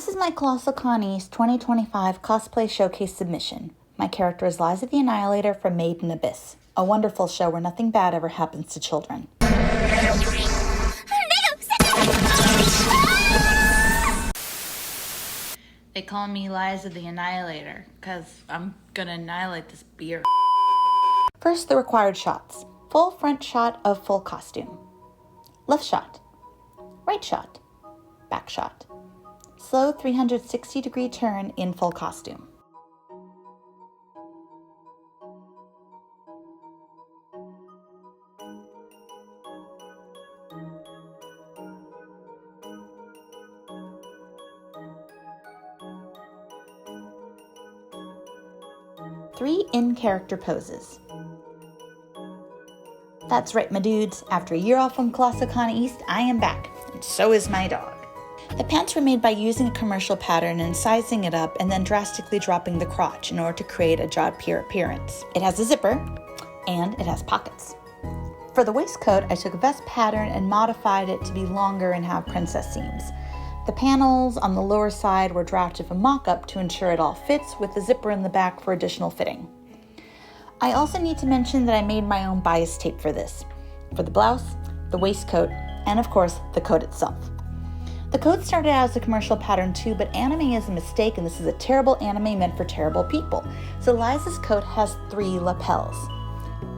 This is my Colossal Con East 2025 Cosplay Showcase submission. My character is Lyza the Annihilator from Made in Abyss, a wonderful show where nothing bad ever happens to children. They call me Lyza the Annihilator, because I'm gonna annihilate this beer. First, the required shots. Full front shot of full costume. Left shot. Right shot. Back shot. Slow 360-degree turn in full costume. Three in-character poses. That's right, my dudes. After a year off from Colossal Con East, I am back, and so is my dog. The pants were made by using a commercial pattern and sizing it up and then drastically dropping the crotch in order to create a jawed-pier appearance. It has a zipper, and it has pockets. For the waistcoat, I took a vest pattern and modified it to be longer and have princess seams. The panels on the lower side were drafted from mock-up to ensure it all fits, with the zipper in the back for additional fitting. I also need to mention that I made my own bias tape for this, for the blouse, the waistcoat, and of course, the coat itself. The coat started out as a commercial pattern too, but anime is a mistake and this is a terrible anime meant for terrible people. So Lyza's coat has 3 lapels.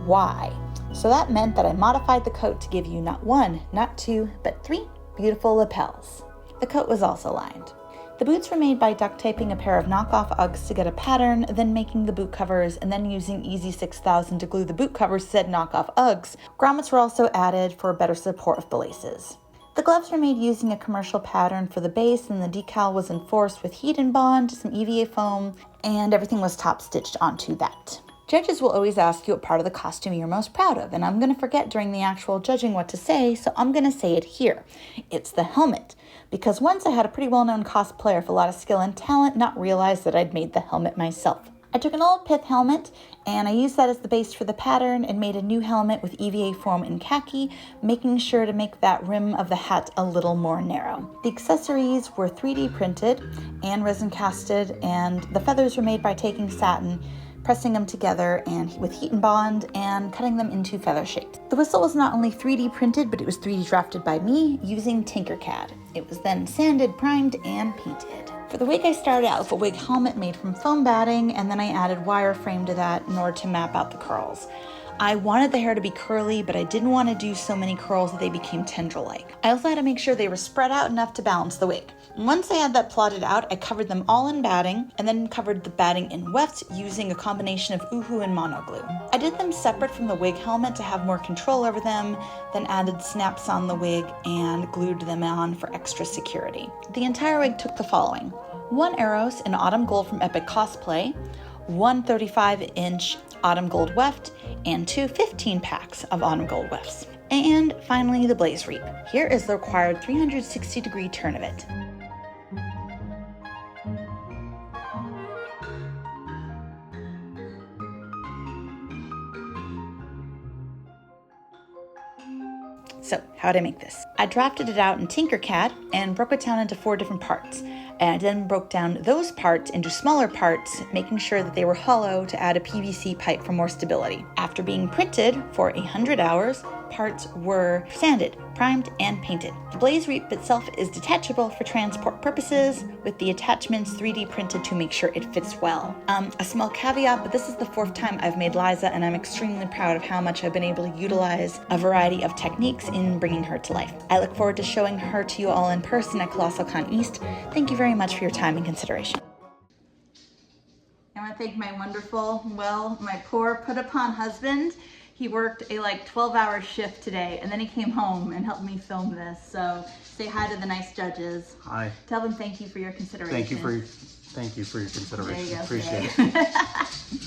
Why? So that meant that I modified the coat to give you not 1, not 2, but 3 beautiful lapels. The coat was also lined. The boots were made by duct taping a pair of knockoff Uggs to get a pattern, then making the boot covers, and then using Easy 6000 to glue the boot covers to said knockoff Uggs. Grommets were also added for better support of the laces. The gloves were made using a commercial pattern for the base, and the decal was enforced with heat and bond, some EVA foam, and everything was top stitched onto that. Judges will always ask you what part of the costume you're most proud of, and I'm going to forget during the actual judging what to say, so I'm going to say it here. It's the helmet. Because once I had a pretty well-known cosplayer with a lot of skill and talent not realize that I'd made the helmet myself. I took an old pith helmet and I used that as the base for the pattern and made a new helmet with EVA foam and khaki, making sure to make that rim of the hat a little more narrow. The accessories were 3D printed and resin casted, and the feathers were made by taking satin, pressing them together and with heat and bond and cutting them into feather shapes. The whistle was not only 3D printed, but it was 3D drafted by me using Tinkercad. It was then sanded, primed, and painted. For the wig, I started out with a wig helmet made from foam batting, and then I added wireframe to that in order to map out the curls. I wanted the hair to be curly, but I didn't want to do so many curls that they became tendril-like. I also had to make sure they were spread out enough to balance the wig. Once I had that plotted out, I covered them all in batting, and then covered the batting in weft using a combination of Uhu and mono glue. I did them separate from the wig helmet to have more control over them, then added snaps on the wig and glued them on for extra security. The entire wig took the following: 1 Eros in autumn gold from Epic Cosplay, 1 35-inch autumn gold weft, and 2 15-packs of autumn gold wefts. And finally, the blaze reap. Here is the required 360-degree turn of it. So, how did I make this? I drafted it out in Tinkercad and broke it down into 4 different parts. And I then broke down those parts into smaller parts, making sure that they were hollow to add a PVC pipe for more stability. After being printed for 100 hours, parts were sanded, primed, and painted. The blaze reap itself is detachable for transport purposes, with the attachments 3D printed to make sure it fits well. A small caveat, but this is the 4th time I've made Lyza, and I'm extremely proud of how much I've been able to utilize a variety of techniques in bringing her to life. I look forward to showing her to you all in person at Colossal Con East. Thank you very much for your time and consideration. I want to thank my wonderful, my poor put-upon husband. He worked a 12-hour shift today, and then he came home and helped me film this. So say hi to the nice judges. Hi. Thank you for your consideration. Thank you for your consideration. There you go. Appreciate it.